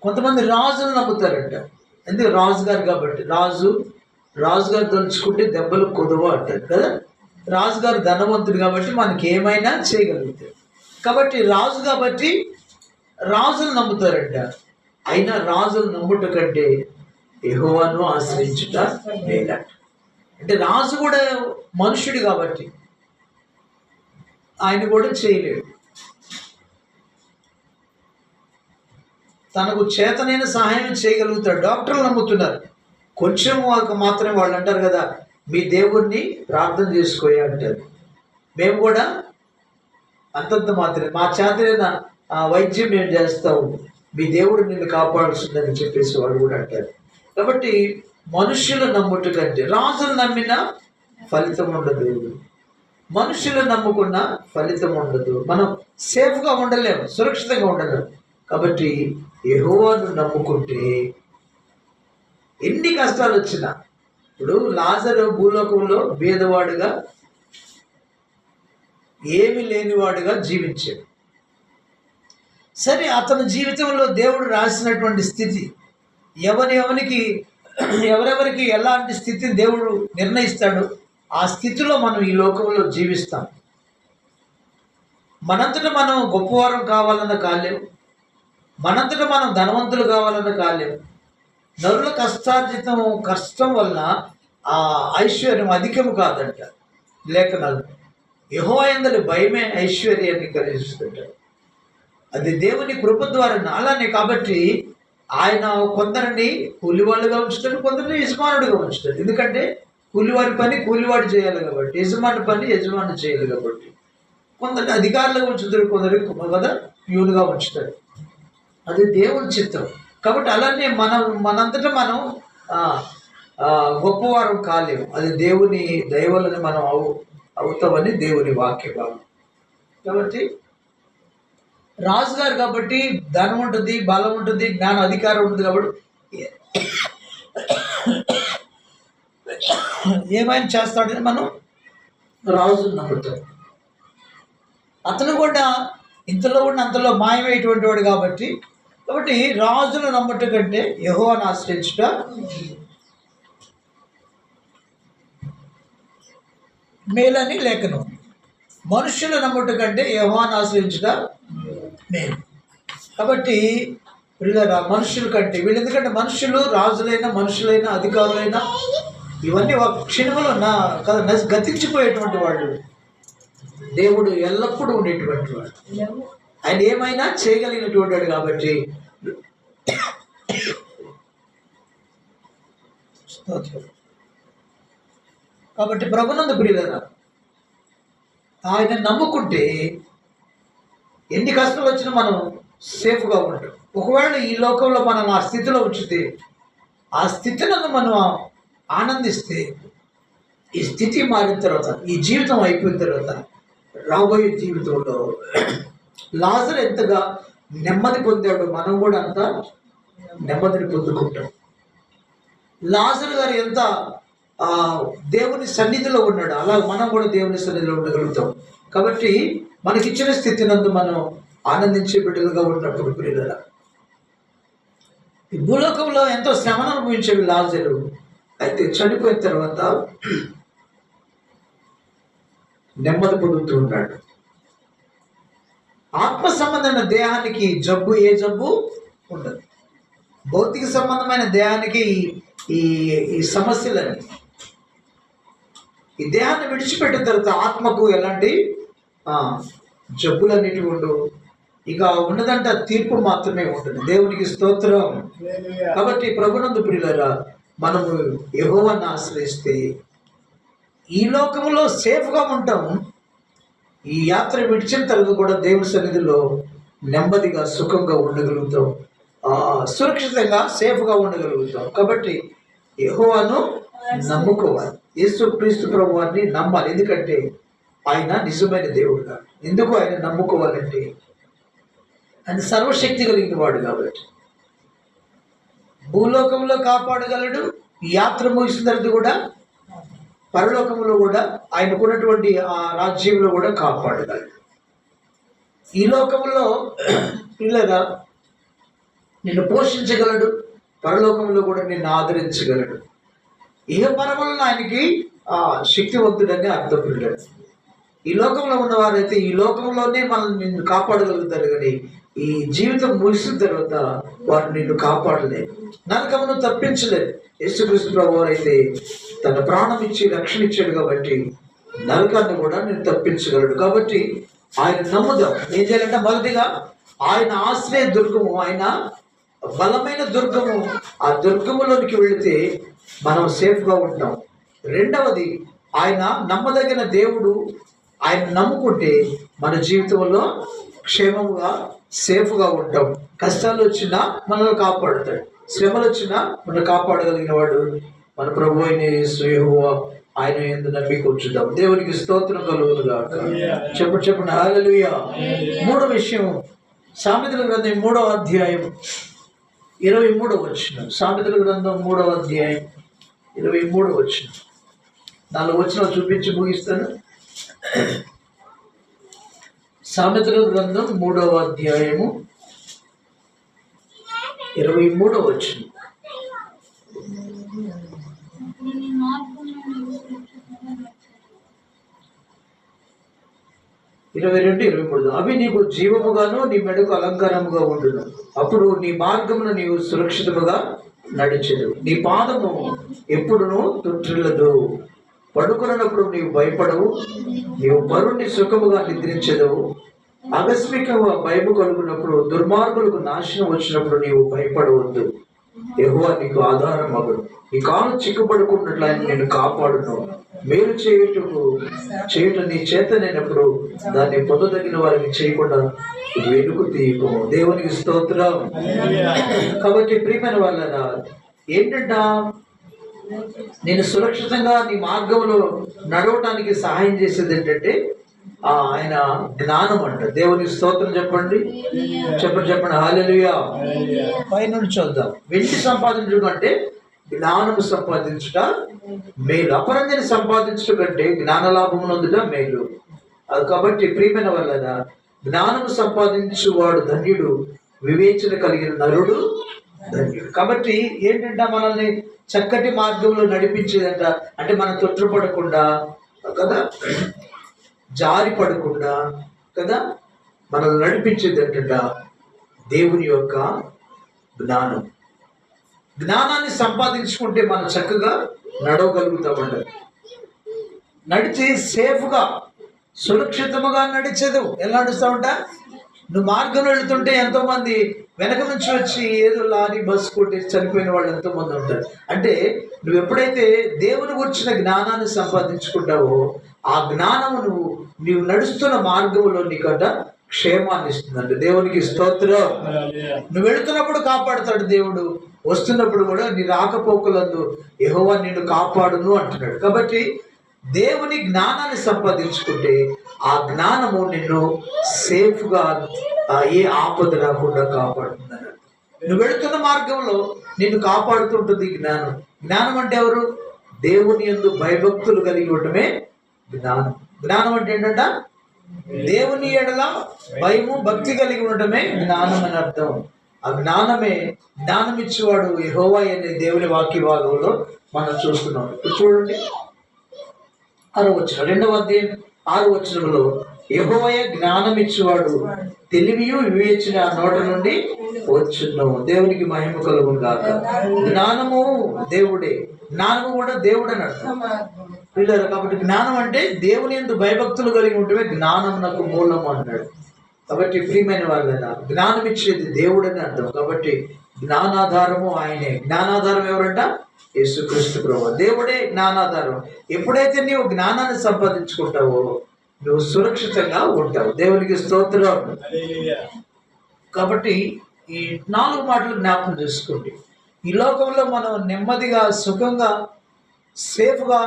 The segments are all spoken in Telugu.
కొంతమంది రాజులు నమ్ముతారంట. ఎందుకు? రాజుగారు కాబట్టి. రాజుగారు తలుచుకుంటే దెబ్బలు కుదవ అంటారు కదా. రాజుగారు ధనవంతుడు కాబట్టి మనకి ఏమైనా చేయగలుగుతారు. కాబట్టి రాజు కాబట్టి రాజులు నమ్ముతారంట. అయినా రాజులు నమ్ముట కంటే యెహోవాను ఆశ్రయించుట మేలంట. అంటే రాజు కూడా మనుష్యుడు కాబట్టి ఆయన కూడా చేయలేడు. తనకు చేతనైన సహాయం చేయగలుగుతాడు. డాక్టర్లు నమ్ముతున్నారు. కొంచెం మాత్రమే వాళ్ళు అంటారు కదా, మీ దేవుణ్ణి ప్రార్థన చేసుకోయా అంటారు. మేము కూడా అంతంత మాత్రమే, మా చేతనైన వైద్యం మేము చేస్తాము, మీ దేవుడు నిన్ను కాపాడుతుందని చెప్పేసి వాళ్ళు కూడా అంటారు. కాబట్టి మనుషులు నమ్ముట కంటే రాజులు నమ్మినా ఫలితం ఉండదు, మనుషులు నమ్ముకున్న ఫలితం ఉండదు. మనం సేఫ్గా ఉండలేము, సురక్షితంగా ఉండలేము. కాబట్టి యెహోవాను నమ్ముకుంటే ఎన్ని కష్టాలు వచ్చినా, ఇప్పుడు లాజరు భూలోకంలో బీదవాడుగా, ఏమీ లేనివాడుగా జీవించాడు. సరే, అతని జీవితంలో దేవుడు రాసినటువంటి స్థితి, ఎవరెవరికి ఎలాంటి స్థితిని దేవుడు నిర్ణయిస్తాడో ఆ స్థితిలో మనం ఈ లోకంలో జీవిస్తాం. మనంతట మనం గొప్పవారం కావాలన్న కాలేము, మనంతట మనం ధనవంతులు కావాలన్న కాలేము. నరుల కష్టం వలన ఆ ఐశ్వర్యం అధికము కాదంట లేఖనాలు. యెహోవా యందలి భయమే ఐశ్వర్యాన్ని కలిగిస్తుంటాడు. అది దేవుని కృప ద్వారా. అలానే కాబట్టి ఆయన కొందరిని కూలివాళ్ళుగా ఉంచుతాడు, కొందరిని యజమానుడిగా ఉంచుతాడు. ఎందుకంటే కూలివాడి పని కూలివాడు చేయాలి కాబట్టి, యజమాని పని యజమాని చేయాలి కాబట్టి. కొందరిని అధికారులుగా ఉంచుతాడు, కొందరికి కదా ప్యూన్గా ఉంచుతాడు. అది దేవుని చిత్తం. కాబట్టి అలానే మనంతటా మనం గొప్పవారం కాలేము. అది దేవుని దయవలని మనం అవుతామని దేవుని వాక్య భాగం. కాబట్టి రాజుగారు కాబట్టి ధనం ఉంటుంది, బలం ఉంటుంది, జ్ఞానం అధికారం ఉంటుంది. కాబట్టి ఏమైనా చేస్తాడని మనం రాజును నమ్ముతాం. అతను కూడా ఇంతలో ఉన్న అంతలో మాయమయ్యేటువంటి వాడు కాబట్టి రాజును నమ్మటం కంటే యెహోవాను ఆశ్రయించుట మేలని లేఖనం. మనుషులు నమ్మటం కంటే యెహోవాను ఆశ్రయించుట మేలు. కాబట్టి వీళ్ళరా మనుషుల కంటే వీళ్ళు, ఎందుకంటే మనుషులు, రాజులైనా మనుషులైనా అధికారులైనా ఇవన్నీ ఒక క్షణంలో గతించిపోయేటువంటి వాళ్ళు. దేవుడు ఎల్లప్పుడూ ఉండేటువంటి వాడు, ఆయన ఏమైనా చేయగలిగినటువంటి వాడు. కాబట్టి ప్రభునందు ప్రియులారా, ఆయన నమ్ముకుంటే ఎన్ని కష్టాలు వచ్చినా మనం సేఫ్గా ఉంటాం. ఒకవేళ ఈ లోకంలో మనం ఆ స్థితిలో ఉంచితే, ఆ స్థితిని మనం ఆనందిస్తే, ఈ స్థితి మారిన తర్వాత, ఈ జీవితం అయిపోయిన తర్వాత రాబోయే జీవితంలో లాజరు ఎంతగా నెమ్మది పొందాడు, మనం కూడా అంత నెమ్మదిని పొందుకుంటాం. లాజరు గారు ఎంత దేవుని సన్నిధిలో ఉన్నాడు, అలా మనం కూడా దేవుని సన్నిధిలో ఉండగలుగుతాం. కాబట్టి మనకిచ్చిన స్థితి నందు మనం ఆనందించే బిడ్డలుగా ఉన్నప్పుడు ప్రియులారా, ఈ భూలోకంలో ఎంతో శ్రమను అనుభవించేవి లాజరు. అయితే చనిపోయిన తర్వాత నెమ్మది పొందుతూ ఉన్నాడు. ఆత్మ సంబంధమైన దేహానికి ఏ జబ్బు ఉండదు. భౌతిక సంబంధమైన దేహానికి ఈ సమస్యలని, ఈ దేహాన్ని విడిచిపెట్టిన తర్వాత ఆత్మకు ఎలాంటి జబ్బులన్నిటివి ఉండవు. ఇక ఉన్నదంటే తీర్పు మాత్రమే ఉంటుంది. దేవునికి స్తోత్రం. కాబట్టి ప్రభునందు ప్రియులారా, మనము యెహోవాను ఆశ్రయిస్తే ఈ లోకంలో సేఫ్గా ఉంటాం. ఈ యాత్ర విడిచిన తర్వాత కూడా దేవుని సన్నిధిలో నెమ్మదిగా సుఖంగా ఉండగలుగుతాం, సురక్షితంగా సేఫ్గా ఉండగలుగుతాం. కాబట్టి యెహోవాను నమ్ముకోవాలి, యేసుక్రీస్తు ప్రభువాన్ని నమ్మాలి. ఎందుకంటే ఆయన నిజమైన దేవుడు. ఎందుకు ఆయన నమ్ముకోవాలంటే ఆయన సర్వశక్తి కలిగిన వాడు కాబట్టి. భూలోకంలో కాపాడగలడు, ఈ యాత్ర ముగిసిన తర్వాత కూడా పరలోకంలో కూడా ఆయనకున్నటువంటి ఆ రాజ్యంలో కూడా కాపాడగలడు. ఈ లోకంలో పిల్లగా నిన్ను పోషించగలడు, పరలోకంలో కూడా నిన్ను ఆదరించగలడు. ఏ పరమలను ఆయనకి శక్తివంతుడని అర్థం పెట్టాడు. ఈ లోకంలో ఉన్నవారైతే ఈ లోకంలోనే మనల్ని నిన్ను కాపాడగలుగుతారు, కానీ ఈ జీవితం ముగిసిన తర్వాత వారు నిన్ను కాపాడలేదు, నరకమును తప్పించలేదు. యేసుక్రీస్తు ప్రభువు అయితే తన ప్రాణం ఇచ్చి రక్షణ ఇచ్చాడు కాబట్టి నరకాన్ని కూడా నేను తప్పించగలడు. కాబట్టి ఆయన నమ్ముదాం. ఏం చేయాలంటే మొదటిగా ఆయన ఆశ్రయ దుర్గము, ఆయన బలమైన దుర్గము. ఆ దుర్గములోనికి వెళితే మనం సేఫ్గా ఉంటాం. రెండవది, ఆయన నమ్మదగిన దేవుడు. ఆయన నమ్ముకుంటే మన జీవితంలో క్షేమంగా సేఫ్గా ఉంటాం. కష్టాలు వచ్చినా మనల్ని కాపాడుతాడు, శ్రమలు వచ్చినా మనం కాపాడగలిగిన వాడు మన ప్రభు అయిన యేసు యెహోవా. ఆయన యందు నమ్మిక ఉంచుదాం. దేవునికి స్తోత్రం కలుగును గాక. చెప్పండి హల్లెలూయా. మూడో విషయం, సామెతల గ్రంథం 3వ అధ్యాయం 23వ వచనం. సామెతల గ్రంథం 3వ అధ్యాయం 23వ వచనం. 4 వచనాలు చూపించి ముగిస్తాను. సామెతల గ్రంథం 3వ అధ్యాయము 23వ వచనం. 22, 23. అవి నీకు జీవముగాను నీ మెడకు అలంకారముగా ఉండును. అప్పుడు నీ మార్గమును నీవు సురక్షితముగా నడిచెదు. నీ పాదము ఎప్పుడును తొట్టిల్లదు. పడుకున్నప్పుడు నీవు భయపడవు. నీవు పరుణ్ణి సుఖముగా నిద్రించెదవు. ఆకస్మికంగా భయము కలుగునప్పుడు, దుర్మార్గులకు నాశనం వచ్చినప్పుడు నీవు భయపడవద్దు. యెహోవా నీకు ఆధారం మగుడు. నీ కాలు చిక్కుపడుకున్నట్లు ఆయన నిన్ను కాపాడును. మేలు చేయుట నీ చేతనైనప్పుడు దాన్ని పొందదగిన వారికి చేయకుండా వెనుకు తీయకము. దేవునికి స్తోత్రం. కాబట్టి ప్రియమైన వాళ్ళ ఏంటంట, నేను సురక్షితంగా నీ మార్గంలో నడవటానికి సహాయం చేసేది ఏంటంటే ఆయన జ్ఞానం అంట. దేవునికి స్తోత్రం. చెప్పండి హల్లెలూయా. పైనుండి చూద్దాం. వెండి సంపాదించడం కంటే జ్ఞానము సంపాదించుట మేలు. అపరంజని సంపాదించడం కంటే జ్ఞాన లాభము నొందుట మేలు. అది కాబట్టి ప్రియమైన వల్ల జ్ఞానము సంపాదించువాడు ధన్యుడు, వివేచన కలిగిన నరుడు ధన్యుడు. కాబట్టి ఏంటంటే మనల్ని చక్కటి మార్గంలో నడిపించేదంట. అంటే మనం తొట్టుపడకుండా కదా, జారి పడకుండా కదా మనల్ని నడిపించేది ఏంటంట దేవుని యొక్క జ్ఞానం. జ్ఞానాన్ని సంపాదించుకుంటే మనం చక్కగా నడవగలుగుతామంట. నడిచి సేఫ్గా సురక్షితముగా నడిచేదు. ఎలా నడుస్తామంట, నువ్వు మార్గంలో వెళుతుంటే ఎంతోమంది వెనక నుంచి వచ్చి ఏదో లారీ బస్సు కొట్టి చనిపోయిన వాళ్ళు ఎంతోమంది ఉంటారు. అంటే నువ్వు ఎప్పుడైతే దేవుని గురించిన జ్ఞానాన్ని సంపాదించుకుంటావో ఆ జ్ఞానము నీవు నడుస్తున్న మార్గంలో నీకంట క్షేమాన్ని ఇస్తుందంట. దేవునికి స్తోత్రం. నువ్వు వెళుతున్నప్పుడు కాపాడుతాడు దేవుడు, వస్తున్నప్పుడు కూడా నీ రాకపోకలందు యెహోవా నిన్ను కాపాడును అంటున్నాడు. కాబట్టి దేవుని జ్ఞానాన్ని సంపాదించుకుంటే ఆ జ్ఞానము నిన్ను సేఫ్గా ఏ ఆపద రాకుండా కాపాడుతుంది. నువ్వు వెళుతున్న మార్గంలో నిన్ను కాపాడుతుంటుంది జ్ఞానం. జ్ఞానం అంటే ఎవరు? దేవుని యందు భయభక్తులు కలిగి ఉండటమే జ్ఞానం. జ్ఞానం అంటే ఏంటంట, దేవుని ఎడల భయము భక్తి కలిగి ఉండటమే జ్ఞానం అని అర్థం. ఆ జ్ఞానం ఇచ్చేవాడు యెహోవా అనే దేవుని వాక్య భాగంలో మనం చూస్తున్నాం. ఇప్పుడు చూడండి 6వ వచనం, 2వ అధ్యాయం 6వ వచనంలో యెహోవాయే జ్ఞానం ఇచ్చేవాడు, తెలివియు వివేచన నోట నుండి వచ్చును. దేవునికి మహిమ కలుగును గాక. జ్ఞానము దేవుడే, జ్ఞానము కూడా దేవుడు అని అర్థం. కాబట్టి జ్ఞానం అంటే దేవుని యందు భయభక్తులు కలిగి ఉంటే జ్ఞానం నాకు మూలము అన్నాడు. కాబట్టి ప్రియమైన వాళ్ళ జ్ఞానం ఇచ్చేది దేవుడని అర్థం. కాబట్టి జ్ఞానాధారము ఆయనే. జ్ఞానాధారం ఎవరంట? యేసుక్రీస్తు ప్రభువు. దేవుడే జ్ఞానాధారం. ఎప్పుడైతే నీవు జ్ఞానాన్ని సంపాదించుకుంటావో నువ్వు సురక్షితంగా ఉంటావు. దేవునికి స్తోత్రం. కాబట్టి ఈ 4 మాటలు జ్ఞాపకం చేసుకోండి. ఈ లోకంలో మనం నెమ్మదిగా సుఖంగా సేఫ్గా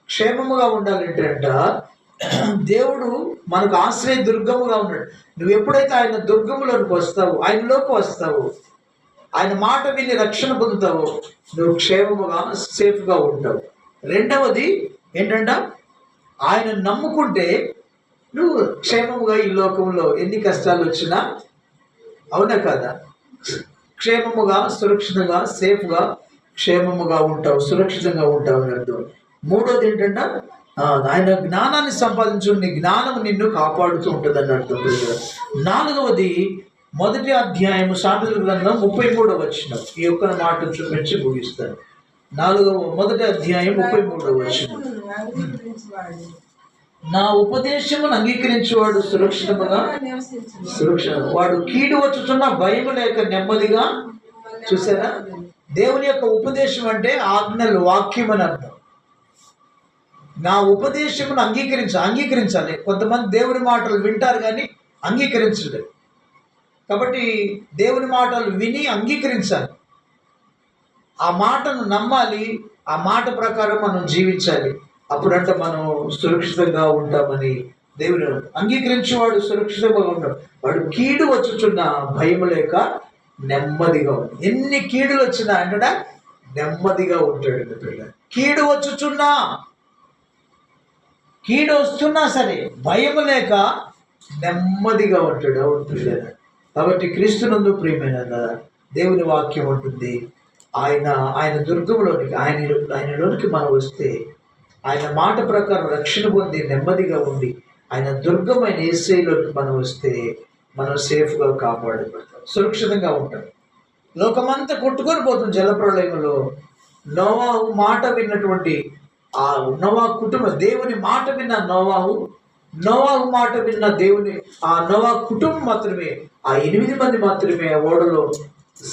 క్షేమముగా ఉండాలంటే అంట దేవుడు మనకు ఆశ్రయ దుర్గముగా ఉన్నాడు. నువ్వు ఎప్పుడైతే ఆయన దుర్గములోకి వస్తావు, ఆయనలోకి వస్తావు, ఆయన మాట విని రక్షణ పొందుతావు, నువ్వు క్షేమముగా సేఫ్గా ఉంటావు. రెండవది ఏంటంట, ఆయన నమ్ముకుంటే నువ్వు క్షేమముగా ఈ లోకంలో ఎన్ని కష్టాలు వచ్చినా, అవునా కాదా? క్షేమముగా, సురక్షితంగా, సేఫ్గా, క్షేమముగా ఉంటావు, సురక్షితంగా ఉంటావు అని అర్థం. మూడోది ఏంటంటే ఆయన జ్ఞానాన్ని సంపాదించు, నీ జ్ఞానం నిన్ను కాపాడుతూ ఉంటుంది అని అర్థం. నాలుగవది మొదటి అధ్యాయము సామెతల గ్రంథం 33వ వచనం. ఈ ఒక్క మాట చూపించి ముగిస్తాను. మొదటి అధ్యాయం 33వ వచనం. నా ఉపదేశమును అంగీకరించేవాడు వాడు కీడు వచ్చుతున్న భయం లేక నెమ్మదిగా. చూసారా, దేవుని యొక్క ఉపదేశం అంటే ఆజ్ఞలు, వాక్యం అని అర్థం. నా ఉపదేశమును అంగీకరించాలి. కొంతమంది దేవుని మాటలు వింటారు కానీ అంగీకరించలేదు. కాబట్టి దేవుని మాటలు విని అంగీకరించాలి, ఆ మాటను నమ్మాలి, ఆ మాట ప్రకారం మనం జీవించాలి. అప్పుడంటే మనం సురక్షితంగా ఉంటామని దేవుని అంగీకరించేవాడు సురక్షితంగా ఉంటాడు. వాడు కీడు వచ్చుచున్న భయం లేక నెమ్మదిగా ఉంటాడు. ఎన్ని కీడులు వచ్చినా అంటే నెమ్మదిగా ఉంటాడు. పిల్ల కీడు వచ్చుచున్నా, కీడు వస్తున్నా సరే భయం లేక నెమ్మదిగా ఉంటాడు. అవును. కాబట్టి క్రీస్తునందు ప్రియమైన దేవుని వాక్యం ఉంటుంది, ఆయన దుర్గంలోనికి, ఆయనలోనికి మనం వస్తే, ఆయన మాట ప్రకారం రక్షణ పొంది నెమ్మదిగా ఉండి, ఆయన దుర్గమైన యేసయ్యలోకి మనం వస్తే మనం సేఫ్గా కాపాడబడతాం, సురక్షితంగా ఉంటాం. లోకమంతా కొట్టుకొని పోతుంది జలప్రళయంలో. నోవాహు మాట విన్నటువంటి ఆ నోవాహు కుటుంబం, దేవుని మాట విన్న నోవాహు మాట విన్న దేవుని ఆ నోవాహు కుటుంబం మాత్రమే, ఆ 8 మంది మాత్రమే ఆ ఓడలో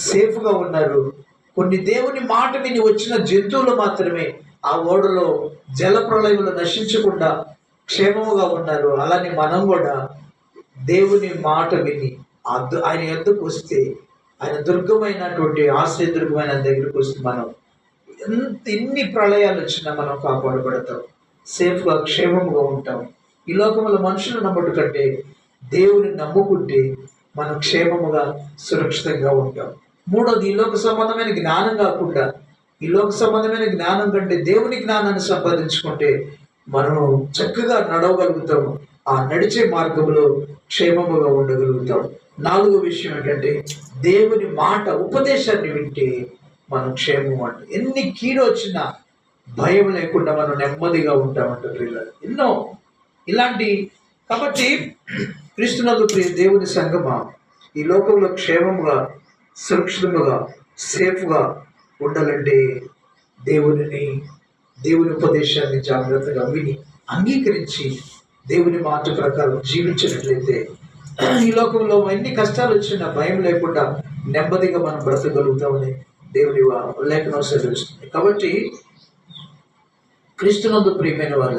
సేఫ్గా ఉన్నారు. కొన్ని దేవుని మాట విని వచ్చిన జంతువులు మాత్రమే ఆ ఓడలో జలప్రళయంలో నశించకుండా క్షేమముగా ఉన్నారు. అలానే మనం కూడా దేవుని మాట విని ఆయన ఎద్దుకు వస్తే, ఆయన దుర్గమైనటువంటి ఆశ్రయదుర్గమైన దగ్గరికి వస్తే మనం ఎన్ని ప్రళయాలు వచ్చినా మనం కాపాడబడతాం, సేఫ్గా క్షేమంగా ఉంటాం. ఈ లోకంలో మనుషులు నమ్మడు కంటే దేవుని నమ్ముకుంటే మనం క్షేమముగా సురక్షితంగా ఉంటాం. మూడోది, ఈ లోక సంబంధమైన జ్ఞానం కాకుండా, ఈ లోక సంబంధమైన జ్ఞానం కంటే దేవుని జ్ఞానాన్ని సంపాదించుకుంటే మనం చక్కగా నడవగలుగుతాము, ఆ నడిచే మార్గంలో క్షేమముగా ఉండగలుగుతాం. నాలుగో విషయం ఏంటంటే దేవుని మాట ఉపదేశాన్ని వింటే మనం క్షేమం అంట. ఎన్ని కీడు వచ్చినా భయం లేకుండా మనం నెమ్మదిగా ఉంటామంట పిల్లలు. ఎన్నో ఇలాంటి. కాబట్టి క్రీస్తునందు ప్రియ దేవుని సంగమా, ఈ లోకంలో క్షేమంగా, సురక్షితంగా, సేఫ్గా ఉండాలంటే దేవుని ఉపదేశాన్ని జాగ్రత్తగా విని అంగీకరించి దేవుని మాట ప్రకారం జీవించినట్లయితే ఈ లోకంలో ఎన్ని కష్టాలు వచ్చినా భయం లేకుండా నెమ్మదిగా మనం బ్రతకగలుగుతామని దేవుని లేఖనం సెలవిస్తుంది. కాబట్టి క్రీస్తునందు ప్రియమైన వారు